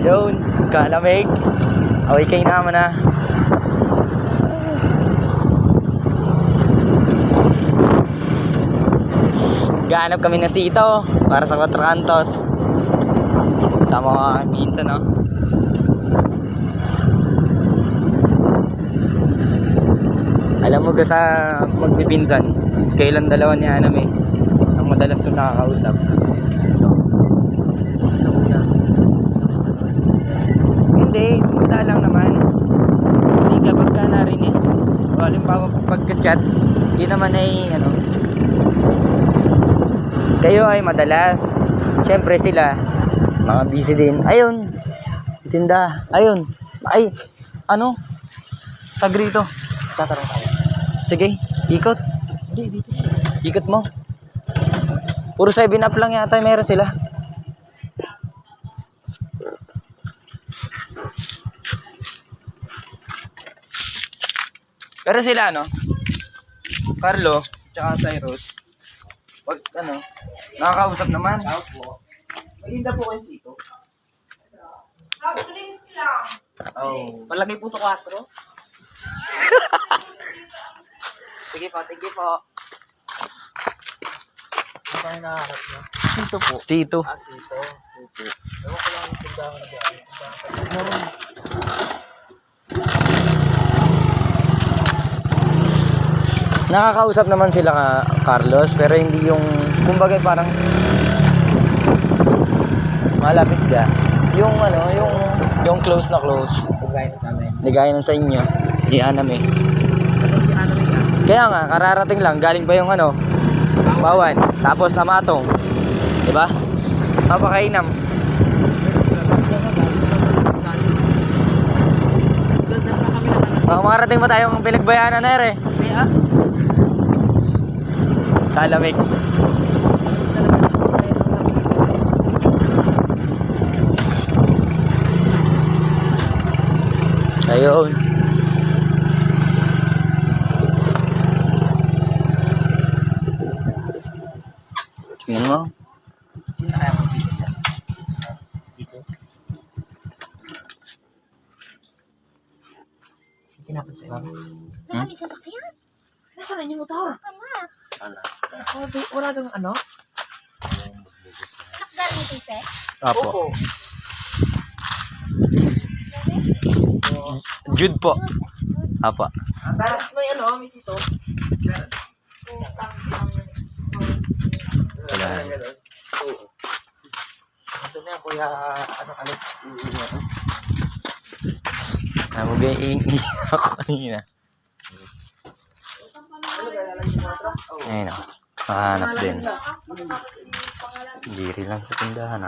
Yun, kalamig. Away kayo naman ha. Gaanap kami na sito para sa Cuatro Cantos. Sama ko minsan no. Alam mo ka sa magpipinsan, kailan dalawa ni Anam ang madalas kong nakakausap. Hindi, punta lang naman. Hindi kapag ka narinig. Halimbawa pagka-chat, yun naman ay ano, kayo ay madalas. Siyempre sila, mga busy din. Ayun, tinda. Ayun, ay, ano, tag rito. Tatarong tayo. Sige, ikot. Hindi, dito. Ikot mo. Puro 7-up lang yata meron sila. Pero sila ano, Carlo, tsaka Cyrus, pag ano, nakakausap naman. Malinda po kayo sito. Drinks lang. Oh. Palagay po sa 4. Sige po, thank you po. Ano tayo nakakarap niya? Sito po. Sito. Sito. Opo. Ewan ko lang yung tindahan na dyan. Meron. Nakakausap naman sila ka Carlos, pero hindi yung, kumbaga parang malapit ka. Yung ano, yung close na close. Pagkain namin. Ligaya na sa inyo. Di Anam Ano si Anam ka? Kaya nga, kararating lang. Galing pa yung ano, Bawan. Tapos Amatong. Diba? Mapakainam. Baka makarating pa tayong pinagbayanan na ere. Kaya? Kalamig. Ayun. Tingnan mo. Hindi kaya mo dito dyan. Dito. Kinapit sa iba. Marami sasakyan. Nasaan na yung motor? Wala. Wala kang ano? Nakagaling ito, Seth? Apo. Jude po. Apa. Tapos may ano, may sito. Wala. Oo. Ito na yan, kuya, ano kalit. Namugaing ako kanina. Ayun o. Makahanap din. Diri lang sa tindahan.